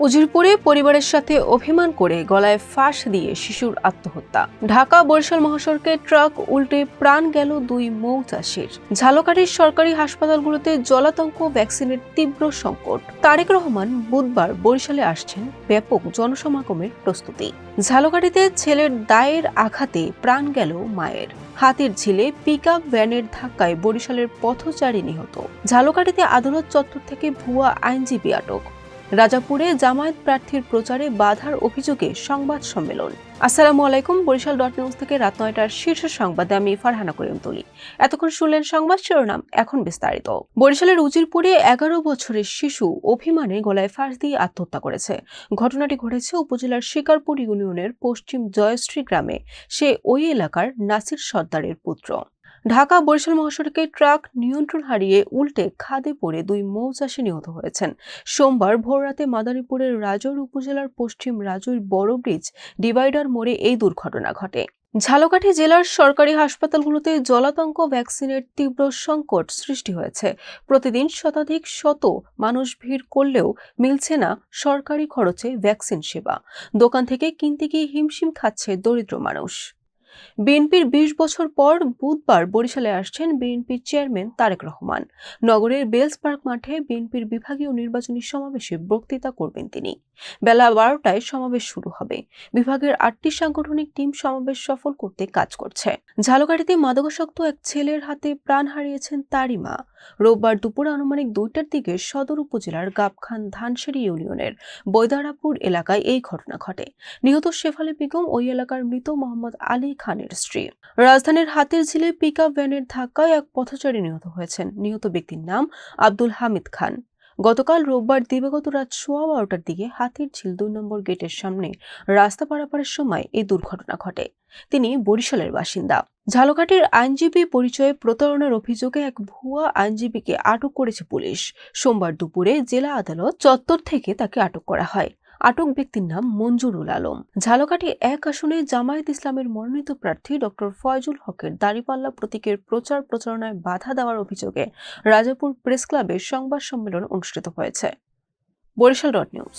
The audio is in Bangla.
উজিরপুরে পরিবারের সাথে অভিমান করে গলায় ফাঁস দিয়ে শিশুর আত্মহত্যা। ঢাকা বরিশাল মহাসড়কে ট্রাক উল্টে প্রাণ গেল দুই মৌচাষীর। ঝালকাঠির সরকারি হাসপাতালগুলোতে জলাতঙ্ক ভ্যাকসিনের তীব্র সংকট। তারেক রহমান বুধবার বরিশালে আসছেন ব্যাপক জনসমাগমের প্রস্তুতি। ঝালকাঠিতে ছেলের দায়ের আঘাতে প্রাণ গেল মায়ের। হাতির ঝিলে পিকআপ ভ্যানের ধাক্কায় বরিশালের পথচারী নিহত। ঝালকাঠিতে আদালত চত্বর থেকে ভুয়া আইনজীবী আটক। রাজাপুরে জামায়াত প্রার্থীর প্রচারে বাধার অভিযোগে সংবাদ সম্মেলন। আসসালামু আলাইকুম, বরিশাল নিউজ থেকে রাত ৯টার শীর্ষ সংবাদে আমি ফারহানা করিম তুলি। এতক্ষণ শুনলেন সংবাদ শিরোনাম, এখন বিস্তারিত। বরিশালের উজিরপুরে ১১ বছরের শিশু অভিমানে গলায় ফাঁস দিয়ে আত্মহত্যা করেছে। ঘটনাটি ঘটেছে উপজেলার শিকারপুর ইউনিয়নের পশ্চিম জয়শ্রী গ্রামে। সে ওই এলাকার নাসির সর্দারের পুত্র। ঢাকা বরিশাল মহাসড়কে ট্রাক নিয়ন্ত্রণ হারিয়ে উল্টে খাদে পড়ে দুই মৌচাষী নিহত হয়েছেন। সোমবার ভোররাতে মাদারীপুরের রাজৌর উপজেলার পশ্চিম রাজৌর বড় ব্রিজ ডিভাইডার মোড়ে এই দুর্ঘটনা ঘটে। ঝালকাঠি জেলার সরকারি হাসপাতালগুলোতে জলাতঙ্ক ভ্যাকসিনের তীব্র সংকট সৃষ্টি হয়েছে। প্রতিদিন শতাধিক মানুষ ভিড় করলেও মিলছে না সরকারি খরচে ভ্যাকসিন সেবা। দোকান থেকে কিনতে গিয়ে হিমশিম খাচ্ছে দরিদ্র মানুষ। বিএনপির ২০ বছর পর বুধবার বরিশালে আসছেন বিএনপির চেয়ারম্যান তারেক রহমান। নগরের বেলস পার্ক মাঠে বিএনপির বিভাগীয় নির্বাচনী সমাবেশে বক্তৃতা করবেন তিনি। বেলা ১২টায় সমাবেশ শুরু হবে। বিভাগের ৮টি সাংগঠনিক টিম সমাবেশ সফল করতে কাজ করছে। ঝালকাঠিতে মাদকাসক্ত এক ছেলের হাতে প্রাণ হারিয়েছেন তারই মা। রোববার দুপুর আনুমানিক ২টার দিকে সদর উপজেলার গাবখান ধানসেরি ইউনিয়নের বৈদারাপুর এলাকায় এই ঘটনা ঘটে। নিহত শেফালি বেগম ওই এলাকার মৃত মোহাম্মদ আলী খানের স্ত্রী। রাজধানীর হাতির ঝিলে পিকআপ ভ্যানের ধাক্কায় এক পথচারী নিহত হয়েছেন। নিহত ব্যক্তির নাম আব্দুল হামিদ খান। গতকাল রোববার দিবাগত রাত ১১:১২টার দিকে হাতির ঝিল ২ নম্বর গেটের সামনে রাস্তা পারাপারের সময় এই দুর্ঘটনা ঘটে। তিনি বরিশালের বাসিন্দা। ঝালকাঠির আইনজীবী পরিচয়ে প্রতারণার অভিযোগে এক ভুয়া আইনজীবীকে আটক করেছে পুলিশ। সোমবার দুপুরে জেলা আদালত চত্বর থেকে তাকে আটক করা হয়। আটক ব্যক্তির নাম মঞ্জুরুল আলম। ঝালকাঠি ১ আসনে জামায়াত ইসলামের মনোনীত প্রার্থী ডক্টর ফয়জুল হকের দাঁড়িপাল্লা প্রতীকের প্রচার প্রচারণায় বাধা দেওয়ার অভিযোগে রাজাপুর প্রেস ক্লাবে সংবাদ সম্মেলন অনুষ্ঠিত হয়েছে। বরিশাল নিউজ।